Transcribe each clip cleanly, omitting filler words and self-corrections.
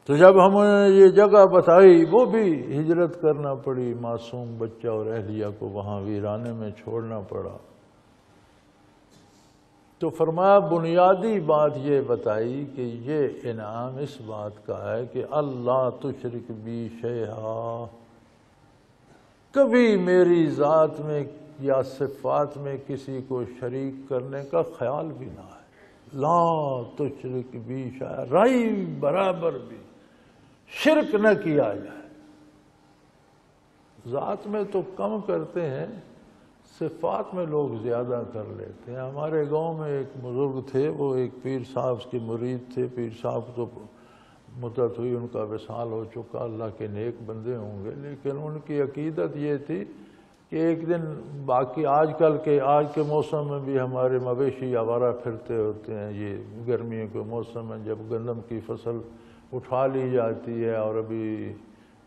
تو جب ہمیں یہ جگہ بتائی وہ بھی ہجرت کرنا پڑی، معصوم بچہ اور اہلیہ کو وہاں ویرانے میں چھوڑنا پڑا۔ تو فرمایا بنیادی بات یہ بتائی کہ یہ انعام اس بات کا ہے کہ اللہ تشرک بی شیئا، کبھی میری ذات میں یا صفات میں کسی کو شریک کرنے کا خیال بھی نہ ہے۔ لا تشرک بی شیئا، رائی برابر بھی شرک نہ کیا جائے۔ ذات میں تو کم کرتے ہیں، صفات میں لوگ زیادہ کر لیتے ہیں۔ ہمارے گاؤں میں ایک بزرگ تھے، وہ ایک پیر صاحب کے مرید تھے۔ پیر صاحب تو مدت ہوئی، ان کا وصال ہو چکا، اللہ کے نیک بندے ہوں گے، لیکن ان کی عقیدت یہ تھی کہ ایک دن باقی آج کے موسم میں بھی ہمارے مویشی آوارہ پھرتے ہوتے ہیں، یہ گرمیوں کے موسم میں جب گندم کی فصل اٹھا لی جاتی ہے اور ابھی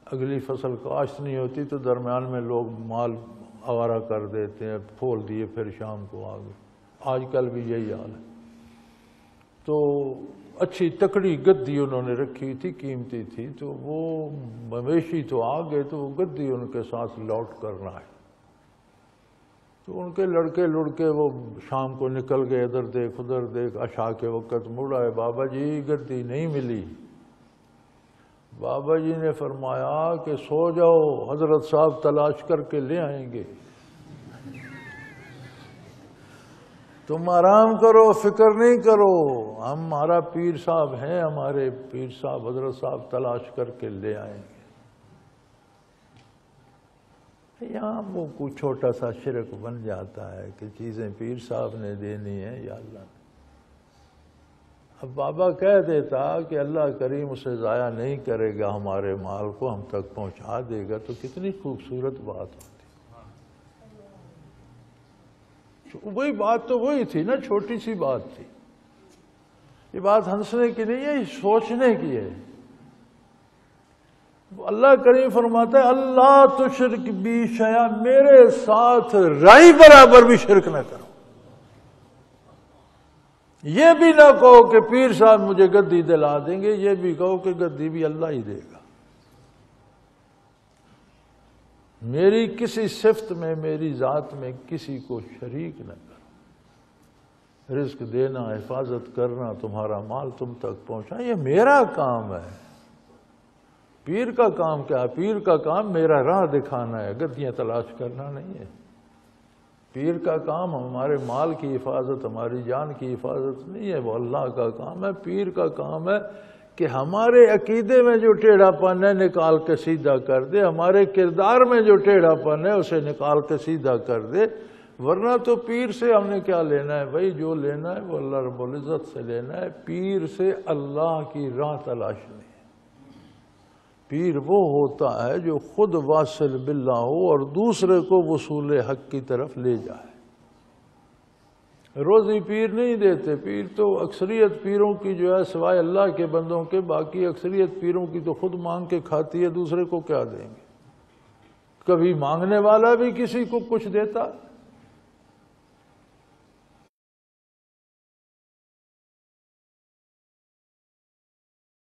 اگلی فصل کاشت نہیں ہوتی تو درمیان میں لوگ مال آوارہ کر دیتے ہیں، پھول دیے پھر شام کو آگے۔ آج کل بھی یہی حال ہے۔ تو اچھی تکڑی گدی انہوں نے رکھی تھی، قیمتی تھی، تو وہ مویشی تو آ گئے تو وہ گدی ان کے ساتھ لوٹ کرنا ہے۔ تو ان کے لڑکے وہ شام کو نکل گئے، ادھر دیکھ ادھر دیکھ، عشاء کے وقت مڑ آئے، بابا جی گدی نہیں ملی۔ بابا جی نے فرمایا کہ سو جاؤ، حضرت صاحب تلاش کر کے لے آئیں گے، تم آرام کرو، فکر نہیں کرو، ہمارا پیر صاحب ہیں، ہمارے پیر صاحب حضرت صاحب تلاش کر کے لے آئیں گے۔ یہاں وہ کوئی چھوٹا سا شرک بن جاتا ہے کہ چیزیں پیر صاحب نے دینی ہے یا اللہ نے۔ اب بابا کہہ دیتا کہ اللہ کریم اسے ضائع نہیں کرے گا، ہمارے مال کو ہم تک پہنچا دے گا، تو کتنی خوبصورت بات ہوتی۔ وہی بات تو وہی تھی نا، چھوٹی سی بات تھی۔ یہ بات ہنسنے کی نہیں ہے، یہ سوچنے کی ہے۔ اللہ کریم فرماتا ہے اللہ تشرک بی شیئا، میرے ساتھ رائی برابر بھی شرک نہ کرو۔ یہ بھی نہ کہو کہ پیر صاحب مجھے گدی دلا دیں گے، یہ بھی کہو کہ گدی بھی اللہ ہی دے گا۔ میری کسی صفت میں، میری ذات میں کسی کو شریک نہ کرو۔ رزق دینا، حفاظت کرنا، تمہارا مال تم تک پہنچا، یہ میرا کام ہے۔ پیر کا کام کیا ہے؟ پیر کا کام میرا راہ دکھانا ہے، گدیاں تلاش کرنا نہیں ہے۔ پیر کا کام ہمارے مال کی حفاظت، ہماری جان کی حفاظت نہیں ہے، وہ اللہ کا کام ہے۔ پیر کا کام ہے کہ ہمارے عقیدے میں جو ٹیڑھا پن ہے نکال کے سیدھا کر دے، ہمارے کردار میں جو ٹیڑھا پن ہے اسے نکال کے سیدھا کر دے۔ ورنہ تو پیر سے ہم نے کیا لینا ہے بھائی؟ جو لینا ہے وہ اللہ رب العزت سے لینا ہے۔ پیر سے اللہ کی راہ تلاشنی ہے۔ پیر وہ ہوتا ہے جو خود واصل باللہ ہو اور دوسرے کو وصول حق کی طرف لے جائے۔ روزی پیر نہیں دیتے، پیر تو اکثریت پیروں کی جو ہے سوائے اللہ کے بندوں کے، باقی اکثریت پیروں کی تو خود مانگ کے کھاتی ہے، دوسرے کو کیا دیں گے؟ کبھی مانگنے والا بھی کسی کو کچھ دیتا